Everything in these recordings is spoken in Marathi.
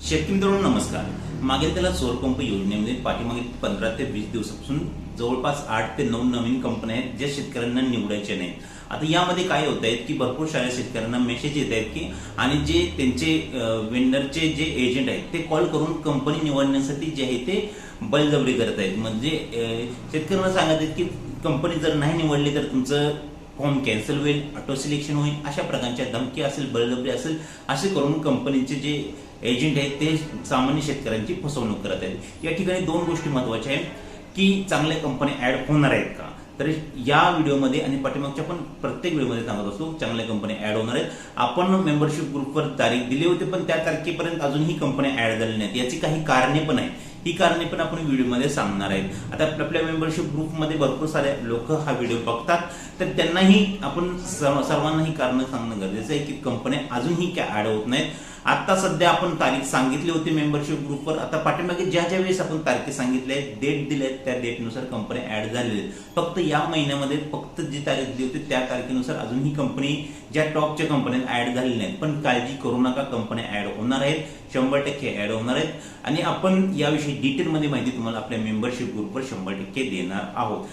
शेतकरी मित्रांनो नमस्कार. मागील त्याला सौर पंप योजनेमध्ये पाठीमागे 15 ते 20 दिवसापासून जवळपास 8 ते 9 नवीन कंपन्या आहेत ज्या शेतकऱ्यांना निवडायच्या नाहीत. आता यामध्ये काय होत आहे की भरपूर साऱ्या शेतकऱ्यांना मेसेज येत आहेत की आणि जे त्यांचे वेंडरचे जे एजंट आहेत ते कॉल करून कंपनी निवडण्यासाठी जे आहे ते बळजबरी करत आहेत. म्हणजे शेतकऱ्यांना सांगत आहेत की कंपनी जर नाही निवडली तर तुमचं फॉर्म कॅन्सल होईल, ऑटो सिलेक्शन होईल, अशा प्रकारच्या धमकी असेल, बळजबरी असेल, असे करून कंपनीचे जे एजंट आहेत ते सामान्य शेतकऱ्यांची फसवणूक करत आहेत. या ठिकाणी दोन गोष्टी महत्वाच्या आहेत की चांगल्या कंपन्या ऍड होणार आहेत का. तर या व्हिडिओमध्ये आणि पाठीमागच्या पण प्रत्येक व्हिडिओमध्ये सांगत असतो चांगल्या कंपन्या ऍड होणार आहेत. आपण मेंबरशिप ग्रुपवर तारीख दिली होती पण त्या तारखेपर्यंत अजूनही कंपन्या ऍड झाल्या नाहीत. याची काही कारणे पण आहेत. ही कारणे पण आपण व्हिडिओमध्ये सांगणार आहेत. आता आपल्या मेंबरशिप ग्रुपमध्ये भरपूर सारे लोक हा व्हिडिओ बघतात, तर त्यांनाही आपण सर्वांना ही कारण सांगणं गरजेचं आहे की कंपन्या अजूनही काय ऍड होत नाहीत. आता सध्या आपण तारीख सांगितली होती मेंबरशिप ग्रुपवर. आता पाठीमागे ज्या वेळेस आपण तारखे सांगितल्या आहेत, डेट दिले आहेत, त्या डेटनुसार कंपन्या ऍड झालेल्या आहेत. फक्त या महिन्यामध्ये फक्त जी तारीख दिली होती त्या तारखेनुसार अजूनही कंपनी ज्या टॉपच्या कंपन्या ऍड झालेल्या नाहीत. पण काळजी करू नका, कंपन्या ऍड होणार आहेत, 100% ऍड होणार आहेत. आणि आपण याविषयी डिटेलमध्ये माहिती तुम्हाला आपल्या मेंबरशिप ग्रुपवर 100% देणार आहोत.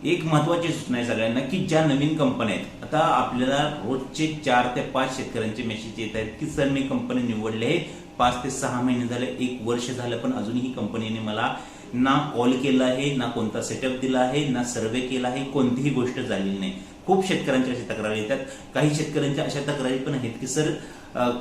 एक महत्वाची सूचना आहे सगळ्यांना की ज्या नवीन कंपन्या आहेत, आता आपल्याला रोजचे 4 ते 5 शेतकऱ्यांचे मेसेज येत आहेत की सर मी कंपनी निवडली आहे, 5 ते 6 महिने झाले, 1 वर्ष झालं, पण अजूनही कंपनीने मला ना कॉल केला आहे, ना कोणता सेटअप दिला आहे, ना सर्वे केला आहे, कोणतीही गोष्ट झालेली नाही. खूप शेतकऱ्यांच्या अशा तक्रारी येतात. काही शेतकऱ्यांच्या अशा तक्रारी पण आहेत की सर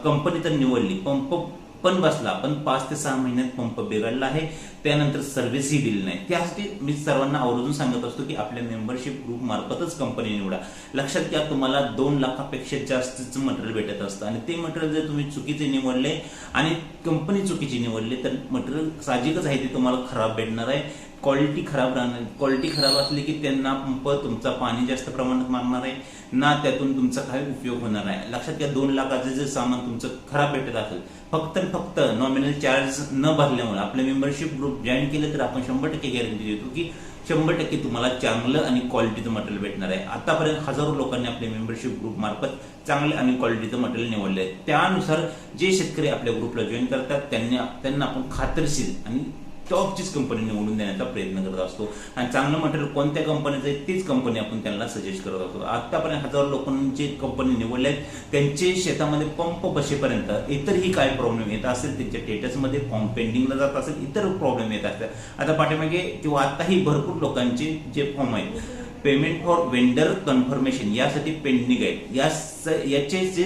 कंपनी तर निवडली, पंप पण बसला, पण 5 ते 6 महिन्यात पंप बिघडला आहे, त्यानंतर सर्व्हिसही दिली नाही. त्यासाठी मी सर्वांना आवर्जून सांगत असतो की आपल्या मेंबरशिप ग्रुप मार्फतच कंपनी निवडा. लक्षात घ्या, तुम्हाला 2 लाखापेक्षा जास्तचं मटेरियल भेटत असतं आणि ते मटेरियल जर तुम्ही चुकीचे निवडले आणि कंपनी चुकीची निवडली तर मटेरियल साहजिकच आहे ते तुम्हाला खराब भेटणार आहे. क्वालिटी खराब राहणार. क्वालिटी खराब असली की त्यांना पंप तुमचा पाणी जास्त प्रमाणात मारणार आहे, ना त्यातून तुमचा काही उपयोग होणार आहे. लक्षात घ्या, 2 लाखाचं जे सामान तुमचं खराब भेटत असेल, फक्त नॉमिनल चार्ज न भरल्यामुळे आपल्या मेंबरशिप ग्रुप जॉईन केलं तर आपण 100% गॅरंटी देतो की 100% तुम्हाला चांगलं आणि क्वालिटीचं मटेरियल भेटणार आहे. आतापर्यंत हजारो लोकांनी आपल्या मेंबरशिप ग्रुप मार्फत चांगले आणि क्वालिटीचं मटेरियल निवडले आहे. त्यानुसार जे शेतकरी आपल्या ग्रुपला जॉईन करतात त्यांना आपण खात्रीशीर आणि टॉपचीच कंपनी निवडून देण्याचा प्रयत्न करत असतो. आणि चांगलं मटेरियल कोणत्या कंपनीचं आहे तीच कंपनी आपण त्यांना सजेस्ट करत असतो. आतापर्यंत हजारो लोकांची कंपनी निवडल्या आहेत, त्यांचे शेतामध्ये पंप बसेपर्यंत इतरही काय प्रॉब्लेम येत असेल, त्यांच्या स्टेटसमध्ये फॉर्म पेंडिंगला जात असेल, इतर प्रॉब्लेम येत असतात. आता पाठीमागे किंवा आताही भरपूर लोकांचे जे फॉर्म आहेत पेमेंट फॉर वेंडर कन्फर्मेशन यासाठी पेंडिंग आहेत. याचे जे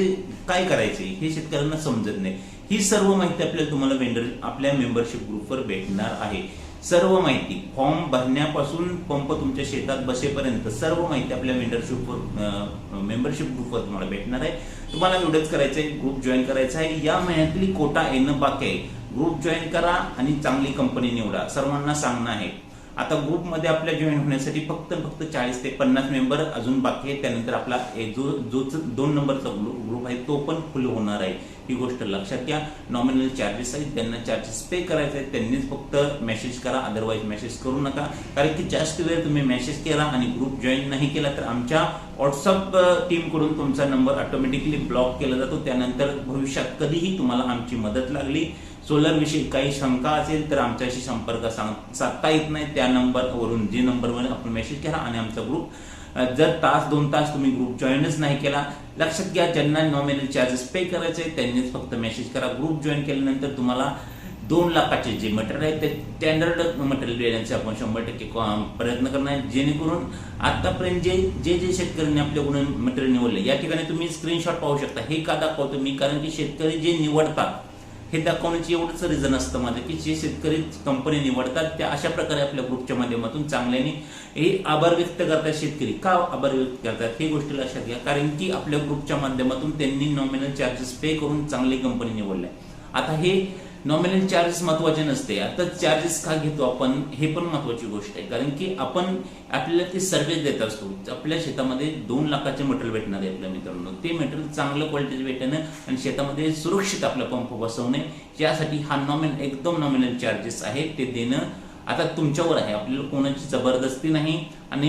काय करायचे हे शेतकऱ्यांना समजत नाही. ही सर्व माहिती तुम्हाला आपल्या मेंबरशिप ग्रुपवर भेटणार आहे. सर्व माहिती फॉर्म भरण्यापासून पंप तुमच्या शेतात बसेपर्यंत सर्व माहिती आपल्या मेंबरशिप ग्रुपवर तुम्हाला भेटणार आहे. तुम्हाला एवढंच करायचं आहे, ग्रुप जॉईन करायचा आहे. या महिन्यातली कोटा येणं बाकी आहे. ग्रुप जॉईन करा आणि चांगली कंपनी निवडा, सर्वांना सांगणं आहे. आता ग्रुपमध्ये आपल्या जॉईन होण्यासाठी फक्त 40 ते 50 मेंबर अजून बाकी आहे. त्यानंतर आपला जो 2 नंबरचा ग्रुप आहे तो पण फुल होणार आहे. ही गोष्ट लक्षात घ्या. नॉमिनल चार्जेस आहेत, त्यांना चार्जेस पे करायचे आहेत, त्यांनीच फक्त मेसेज करा, अदरवाईज मेसेज करू नका. कारण की जास्त वेळ तुम्ही मेसेज केला आणि ग्रुप जॉईन नाही केला तर आमच्या व्हॉट्सअप टीमकडून तुमचा नंबर ऑटोमॅटिकली ब्लॉक केला जातो. त्यानंतर भविष्यात कधीही तुम्हाला आमची मदत लागली, सोलर विषयी काही शंका असेल तर आमच्याशी संपर्क साधता येत नाही. त्या नंबरवरून जे नंबरवर आपण मेसेज करा आणि आमचा ग्रुप जर 2 तास तुम्ही ग्रुप जॉईनच नाही केला, लक्षात घ्या, ज्यांना नॉमिनल चार्जेस पे करायचे त्यांनीच फक्त मेसेज करा. ग्रुप जॉईन केल्यानंतर तुम्हाला 2 लाखाचे जे मटेरियल आहे ते स्टँडर्ड मटेरियल देण्याचे आपण 100% प्रयत्न करणार, जेणेकरून आतापर्यंत जे शेतकऱ्यांनी आपल्याकडून मटेरियल निवडले या ठिकाणी तुम्ही स्क्रीनशॉट पाहू शकता. हे का दाखवतो मी, कारण की शेतकरी जे निवडतात हे दाखवण्याचे एवढंच रिझन असतं माझं की जे शेतकरी कंपनी निवडतात त्या अशा प्रकारे आपल्या ग्रुपच्या माध्यमातून चांगल्याने हे आभार व्यक्त करतात. शेतकरी का आभार व्यक्त करतात हे गोष्टी लक्षात घ्या, कारण की आपल्या ग्रुपच्या माध्यमातून त्यांनी नॉमिनल चार्जेस पे करून चांगली कंपनी निवडल्या. आता हे नॉमिनल चार्जेस महत्वाचे नसते. आता चार्जेस का घेतो आपण हे पण महत्वाची गोष्ट आहे, कारण की आपण आपल्याला ते सर्व्हिस देत असतो. आपल्या शेतामध्ये 2 लाखाचे मटेरियल भेटणार आहे आपल्या मित्रांनो. ते मटेरियल चांगलं क्वालिटीचे भेटणं आणि शेतामध्ये सुरक्षित आपला पंप बसवणे यासाठी हा एकदम नॉमिनल चार्जेस आहे ते देणं आता तुमच्यावर आहे, आपल्याला कोणाची जबरदस्ती नाही आणि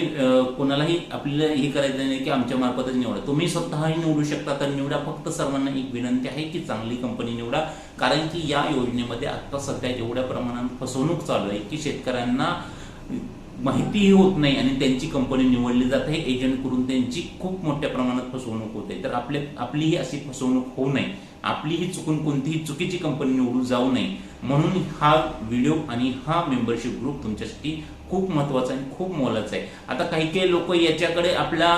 कोणालाही आपल्याला हे करायचं नाही की आमच्या मार्फतच निवडा, तुम्ही स्वतःही निवडू शकता. तर निवडा, फक्त सर्वांना एक विनंती आहे की चांगली कंपनी निवडा. कारण की या योजनेमध्ये आता सध्या जेवढ्या प्रमाणात फसवणूक चालू आहे की शेतकऱ्यांना माहितीही होत नाही आणि त्यांची कंपनी निवडली जात आहे एजंट करून, त्यांची खूप मोठ्या प्रमाणात फसवणूक होते. तर आपलीही अशी फसवणूक होऊ नये, आपलीही चुकून कोणतीही चुकीची कंपनी निवडून जाऊ नये म्हणून हा व्हिडिओ आणि हा मेंबरशिप ग्रुप तुमच्यासाठी खूप महत्वाचा आणि खूप मोलाचा आहे. आता काही लोक याच्याकडे आपला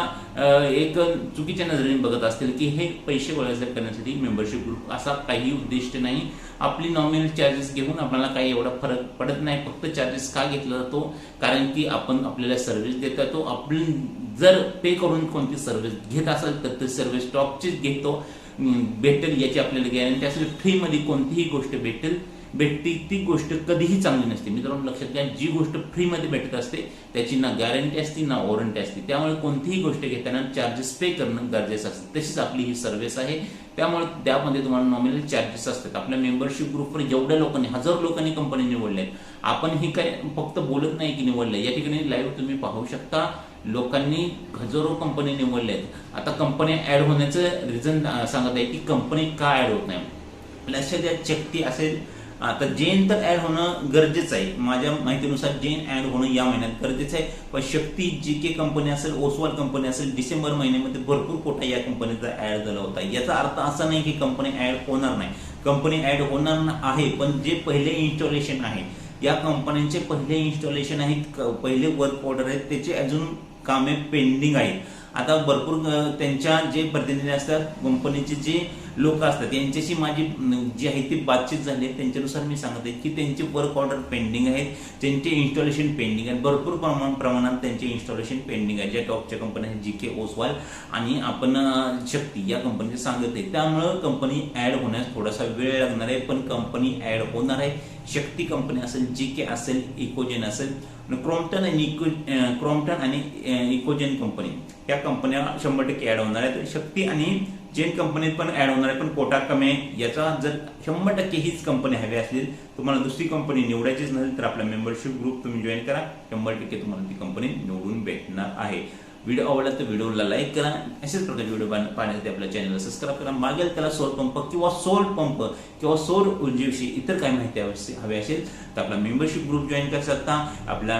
एक चुकीच्या नजरेने बघत असतील की हे पैसे गोळा करण्यासाठी मेंबरशिप ग्रुप, असा काही उद्दिष्ट नाही. आपली नॉमिनल चार्जेस घेऊन आपल्याला काही एवढा फरक पडत नाही. फक्त चार्जेस का घेतला जातो, कारण की आपण आपल्याला सर्व्हिस देत येतो. आपण जर पे करून कोणती सर्व्हिस घेत असेल तर ती सर्व्हिस स्टॉकचीच घेतो, भेटेल याची आपल्याला गॅरंटी असेल. फ्रीमध्ये कोणतीही गोष्ट भेटते ती गोष्ट कधीही चांगली नसते. मित्रांनो लक्षात घ्या, जी गोष्ट फ्रीमध्ये भेटत असते त्याची ना गॅरंटी असते ना वॉरंटी असते. त्यामुळे कोणतीही गोष्ट घेताना चार्जेस पे करणं गरजेचं असतं. तशीच आपली ही सर्व्हिस आहे, त्यामुळे त्यामध्ये तुम्हाला नॉमिनल चार्जेस असतात. आपल्या मेंबरशिप ग्रुपवर जेवढ्या लोकांनी, हजारो लोकांनी कंपनी निवडल्या, आपण ही काय फक्त बोलत नाही की निवडल्या, या ठिकाणी लाईव्ह तुम्ही पाहू शकता. लोकांनी हजारो कंपनी निवडल्या आहेत. आता कंपनी ऍड होण्याचं रिझन सांगत आहे की कंपनी का ऍड होत नाही. लक्षात घ्या, शक्ती असेल, आता जेन तर ऍड होणं गरजेचं आहे. माझ्या माहितीनुसार जेन ऍड होणं या महिन्यात गरजेचं आहे. पण शक्ती GK कंपनी असेल, ओसवाल कंपनी असेल, डिसेंबर महिन्यामध्ये भरपूर कोटा या कंपनीचा ऍड झाला होता. याचा अर्थ असा नाही की कंपनी ऍड होणार नाही, कंपनी ऍड होणार आहे. पण जे पहिले इन्स्टॉलेशन आहे, या कंपन्यांचे पहिले इन्स्टॉलेशन आहेत, पहिले वर्क ऑर्डर आहेत, त्याचे अजून कामे पेंडिंग आहेत. आता भरपूर त्यांच्या जे प्रतिनिधी असतात, कंपनीचे जे लोक असतात, यांच्याशी माझी जी आहे ती बातचीत झाली आहे. त्यांच्यानुसार मी सांगत आहे की त्यांचे वर्क ऑर्डर पेंडिंग आहेत, त्यांचे इन्स्टॉलेशन पेंडिंग आहे. भरपूर प्रमाणात त्यांचे इन्स्टॉलेशन पेंडिंग आहे. ज्या टॉपच्या कंपन्या आहेत, GK, ओसवाल आणि आपण शक्ती या कंपनीचे सांगत आहे. त्यामुळं कंपनी ऍड होण्यास थोडासा वेळ लागणार आहे, पण कंपनी ऍड होणार आहे. शक्ती कंपनी असेल, GK असेल, इकोजेन असेल, क्रॉम्प्टन आणि इकोजेन कंपनी, या कंपन्या 100% ऍड होणार आहेत. शक्ती आणि जेन कंपनीत पण ऍड होणार आहे, पण कोटा कमी आहे. याचा जर 100% हीच कंपनी हवी असतील, तुम्हाला दुसरी कंपनी निवडायचीच नसेल तर आपला मेंबरशिप ग्रुप तुम्ही जॉईन करा. 100% तुम्हाला ती कंपनी निवडून भेटणार आहे. व्हिडिओ आवडला तर व्हिडिओला लाईक करा. अशाच प्रकारचे व्हिडिओ पाहण्यासाठी आपल्या चॅनलला सबस्क्राईब करा. मागेल त्याला सौर पंप किंवा सौर ऊर्जेविषयी इतर काय माहिती हवी असेल तर आपला मेंबरशिप ग्रुप जॉईन करू शकता. आपल्या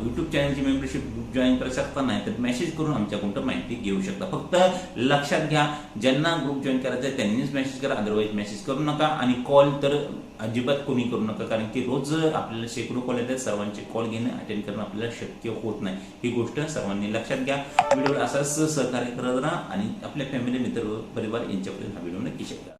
युट्यूब चॅनलची मेंबरशिप ग्रुप जॉईन करू शकता, नाही तर मेसेज करून आमच्याकडून माहिती घेऊ शकता. फक्त लक्षात घ्या, ज्यांना ग्रुप जॉईन करायचा आहे त्यांनीच मेसेज करा, अदरवाईज मेसेज करू नका. आणि कॉल तर अजिबात कोणी करू नका, कारण की रोज आपल्याला शेकडो कॉल येतात. सर्वांचे कॉल घेणं, अटेंड करणं आपल्याला शक्य होत नाही. ही गोष्ट सर्वांनी लक्षात घ्या. व्हिडिओला असाच सहकार्य करत राहा आणि आपल्या फॅमिली, मित्र, परिवार यांच्यापर्यंत हा व्हिडिओ नक्की शेअर करा.